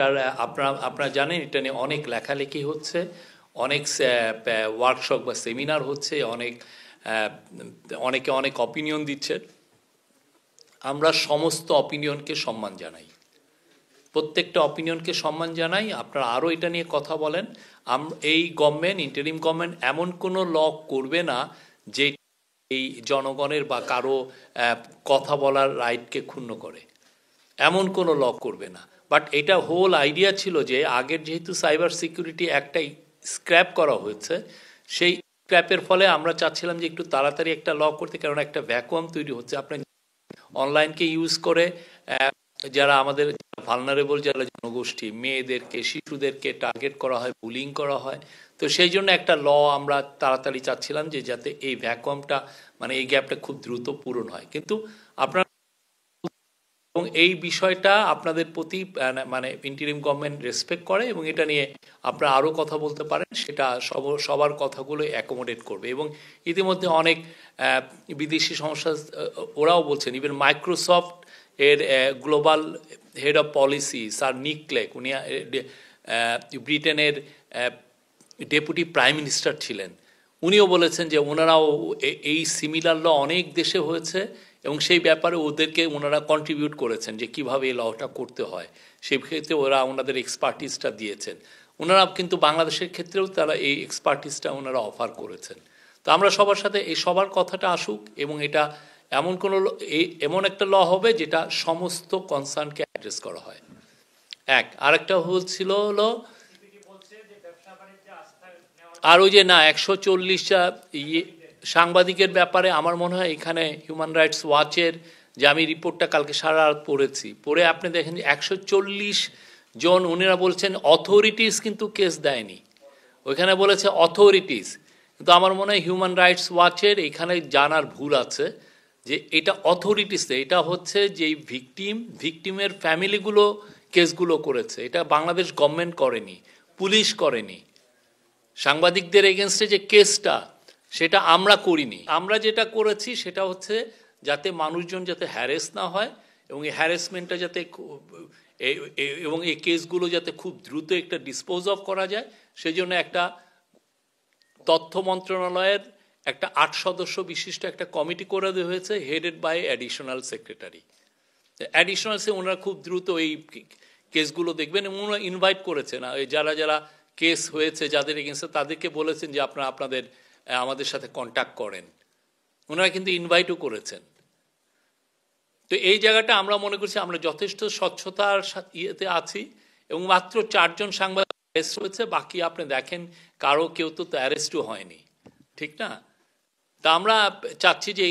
আর আপনারা আপনারা জানেন এটা নিয়ে অনেক লেখালেখি হচ্ছে, অনেক ওয়ার্কশপ বা সেমিনার হচ্ছে, অনেকে অনেক অপিনিয়ন দিচ্ছে। আমরা সমস্ত অপিনিয়নকে সম্মান জানাই, প্রত্যেকটা অপিনিয়নকে সম্মান জানাই। আপনারা আরও এটা নিয়ে কথা বলেন। এই গভর্নমেন্ট, ইন্টারিম গভর্নমেন্ট এমন কোনো ল করবে না যে এই জনগণের বা কারো কথা বলার রাইটকে ক্ষুণ্ণ করে, এমন কোনো ল করবে না। বাট এটা হোল আইডিয়া ছিল যে আগের যেহেতু সাইবার সিকিউরিটি একটাই স্ক্র্যাপ করা হয়েছে, সেই স্ক্র্যাপের ফলে আমরা চাচ্ছিলাম যে একটু তাড়াতাড়ি একটা ল করতে, কারণ একটা ভ্যাকুয়াম তৈরি হচ্ছে। আপনি অনলাইনকে ইউজ করে যারা আমাদের ভালনারেবল যারা জনগোষ্ঠী, মেয়েদেরকে, শিশুদেরকে টার্গেট করা হয়, বুলিং করা হয়। তো সেই জন্য একটা ল আমরা তাড়াতাড়ি চাচ্ছিলাম যে যাতে এই ভ্যাকুয়ামটা, মানে এই গ্যাপটা খুব দ্রুত পূরণ হয়। কিন্তু আপনার এবং এই বিষয়টা আপনাদের প্রতি মানে ইন্টারিম গভর্নমেন্ট রেসপেক্ট করে এবং এটা নিয়ে আপনারা আরও কথা বলতে পারেন, সেটা সবার কথাগুলো অ্যাকোমোডেট করবে। এবং ইতিমধ্যে অনেক বিদেশি সংস্থা ওরাও বলছেন, ইভেন মাইক্রোসফট এর global head of policy sir নিক ক্লেগ, উনি ব্রিটেনের ডেপুটি প্রাইম মিনিস্টার ছিলেন, উনিও বলেছেন যে ওনারাও এই সিমিলার ল অনেক দেশে হয়েছে এবং সেই ব্যাপারে ওদেরকে ওনারা কন্ট্রিবিউট করেছেন যে কিভাবে এই লটা করতে হয়। সেই ক্ষেত্রে ওরা ওনাদের এক্সপার্টিসটা দিয়েছেন। ওনারা কিন্তু বাংলাদেশের ক্ষেত্রেও তারা এই এক্সপার্টিসটা ওনারা অফার করেছেন। তো আমরা সবার সাথে এই সবার কথাটা আসুক এবং এটা এমন একটা ল হবে যেটা সমস্ত কনসার্নকে অ্যাড্রেস করা হয়। আরেকটা হলো আর ওই যে না 140টা সাংবাদিকের ব্যাপারে আমার মনে হয় এখানে হিউম্যান রাইটস ওয়াচের যে আমি রিপোর্টটা কালকে সারা রাত পড়েছি, পড়ে আপনি দেখেন যে 140 জন উনিরা বলছেন অথরিটিস কিন্তু কেস দেয়নি, ওইখানে বলেছে অথরিটিস। কিন্তু আমার মনে হয় হিউম্যান রাইটস ওয়াচের এখানে জানার ভুল আছে যে এটা অথরিটিস, এটা হচ্ছে যে ভিকটিমের ফ্যামিলিগুলো কেসগুলো করেছে। এটা বাংলাদেশ গভর্নমেন্ট করেনি, পুলিশ করেনি। সাংবাদিকদের এগেনস্টে যে কেসটা সেটা আমরা করিনি। আমরা যেটা করেছি সেটা হচ্ছে যাতে মানুষজন যাতে হ্যারেস না হয় এবং এই হ্যারেসমেন্টটা যাতে এবং এই কেসগুলো যাতে খুব দ্রুত একটা ডিসপোজ অফ করা যায়, সেই জন্য একটা তথ্য মন্ত্রণালয়ের একটা 8 সদস্য বিশিষ্ট একটা কমিটি করে দেওয়া হয়েছে, হেডেড বাই অ্যাডিশনাল সেক্রেটারি। ওনারা খুব দ্রুত এই কেসগুলো দেখবেন এবং ওনারা ইনভাইট করেছেন যারা যারা কেস হয়েছে যাদের এগেন্সে, তাদেরকে বলেছেন যে আপনারা আমাদের সাথে কন্ট্যাক্ট করেন। ওনারা কিন্তু ইনভাইটও করেছেন। তো এই জায়গাটা আমরা মনে করছি আমরা যথেষ্ট স্বচ্ছতার ইয়েতে আছি এবং মাত্র 4 জন সাংবাদিক অ্যারেস্ট হয়েছে, বাকি আপনি দেখেন কেউ তো অ্যারেস্টও হয়নি, ঠিক না? তা আমরা চাচ্ছি যে